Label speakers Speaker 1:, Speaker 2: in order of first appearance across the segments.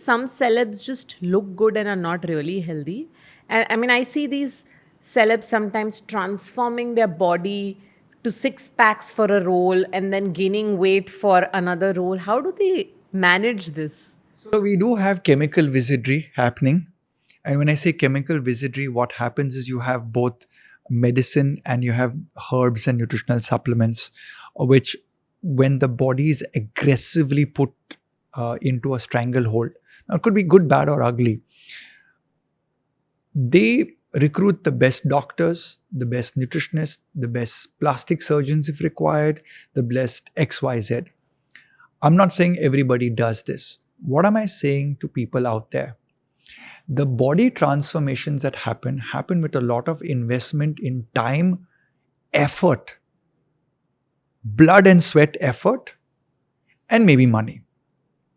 Speaker 1: some celebs just look good and are not really healthy? And I mean, I see these celebs sometimes transforming their body to six packs for a role and then gaining weight for another role. How do they manage this?
Speaker 2: So we do have chemical wizardry happening. And when I say chemical wizardry, what happens is you have both medicine and you have herbs and nutritional supplements, which when the body is aggressively put into a stranglehold, now it could be good, bad, or ugly. They recruit the best doctors, the best nutritionists, the best plastic surgeons if required, the best XYZ. I'm not saying everybody does this. What am I saying to people out there? The body transformations that happen with a lot of investment in time, effort, blood and sweat effort, and maybe money.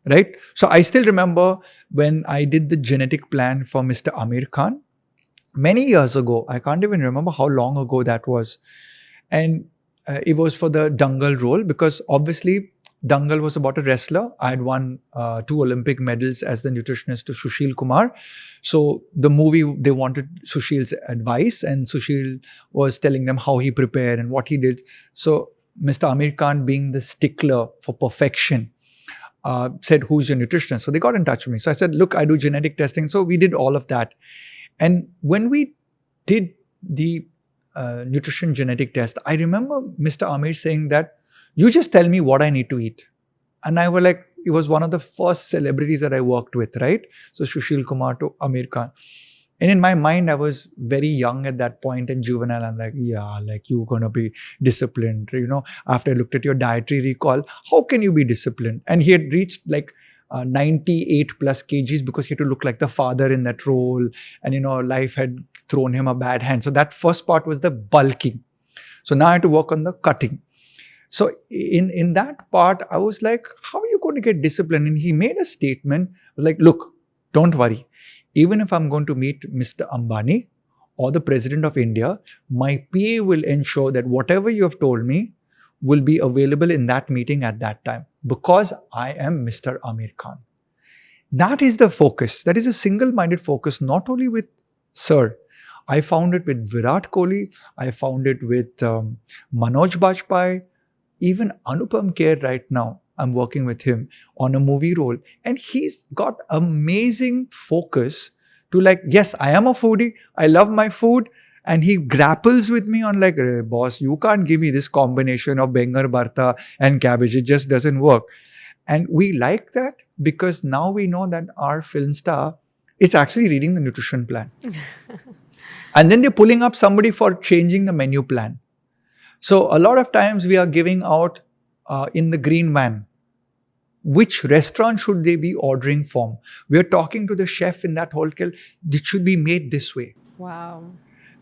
Speaker 2: Right? So I still remember when I did the genetic plan for Mr. Amir Khan many years ago. I can't even remember how long ago that was. And it was for the Dangal role, because obviously Dangal was about a wrestler. I had won 2 Olympic medals as the nutritionist to Sushil Kumar. So the movie, they wanted Sushil's advice, and Sushil was telling them how he prepared and what he did. So Mr. Amir Khan, being the stickler for perfection, said, who's your nutritionist? So they got in touch with me. So I said, look, I do genetic testing. So we did all of that. And when we did the nutrition genetic test, I remember Mr. Amir saying that, you just tell me what I need to eat. And I was like, he was one of the first celebrities that I worked with, right? So Sushil Kumar to Amir Khan. And in my mind, I was very young at that point and juvenile. I'm like, yeah, like you're going to be disciplined. You know, after I looked at your dietary recall, how can you be disciplined? And he had reached like 98 plus kgs because he had to look like the father in that role. And, you know, life had thrown him a bad hand. So that first part was the bulking. So now I had to work on the cutting. So in that part, I was like, how are you going to get disciplined? And he made a statement like, look, don't worry. Even if I'm going to meet Mr. Ambani or the President of India, my PA will ensure that whatever you have told me will be available in that meeting at that time, because I am Mr. Amir Khan. That is the focus. That is a single-minded focus, not only with Sir. I found it with Virat Kohli. I found it with Manoj Bajpayee. Even Anupam Kher right now, I'm working with him on a movie role. And he's got amazing focus to like, yes, I am a foodie. I love my food. And he grapples with me on like, hey, boss, you can't give me this combination of Bengar Bharta and cabbage. It just doesn't work. And we like that because now we know that our film star is actually reading the nutrition plan. And then they're pulling up somebody for changing the menu plan. So a lot of times we are giving out in the green van, which restaurant should they be ordering from? We are talking to the chef in that hotel. It should be made this way.
Speaker 1: Wow.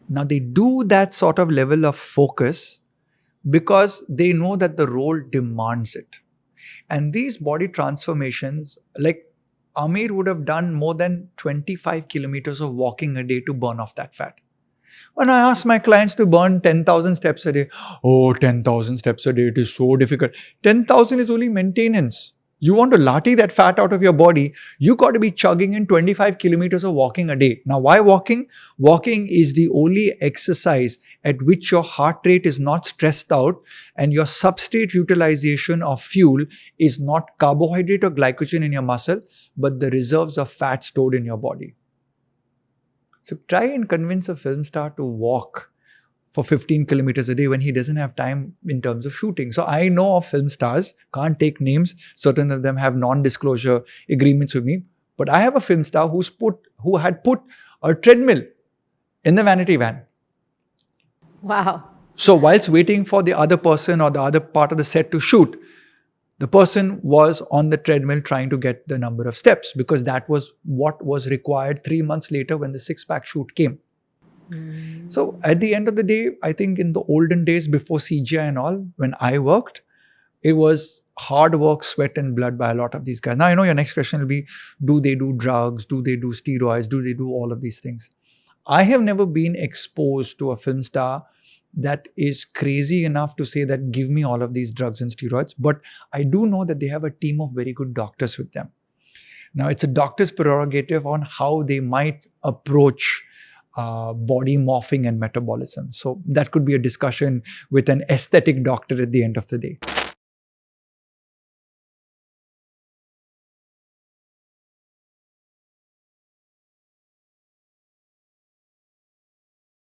Speaker 2: Now they do that sort of level of focus because they know that the role demands it. And these body transformations, like Amir would have done more than 25 kilometers of walking a day to burn off that fat. When I ask my clients to burn 10,000 steps a day, oh, 10,000 steps a day, it is so difficult. 10,000 is only maintenance. You want to latte that fat out of your body, you got to be chugging in 25 kilometers of walking a day. Now, why walking? Walking is the only exercise at which your heart rate is not stressed out and your substrate utilization of fuel is not carbohydrate or glycogen in your muscle, but the reserves of fat stored in your body. So try and convince a film star to walk for 15 kilometers a day when he doesn't have time in terms of shooting. So I know of film stars, can't take names. Certain of them have non-disclosure agreements with me. But I have a film star who had put a treadmill in the vanity van.
Speaker 1: Wow.
Speaker 2: So whilst waiting for the other person or the other part of the set to shoot, the person was on the treadmill trying to get the number of steps because that was what was required 3 months later when the six-pack shoot came. So at the end of the day, I think in the olden days before CGI and all, when I worked, it was hard work, sweat and blood by a lot of these guys. Now, I know your next question will be, do they do drugs? Do they do steroids? Do they do all of these things? I have never been exposed to a film star that is crazy enough to say that give me all of these drugs and steroids. But I do know that they have a team of very good doctors with them. Now, it's a doctor's prerogative on how they might approach body morphing and metabolism. So that could be a discussion with an aesthetic doctor at the end of the day.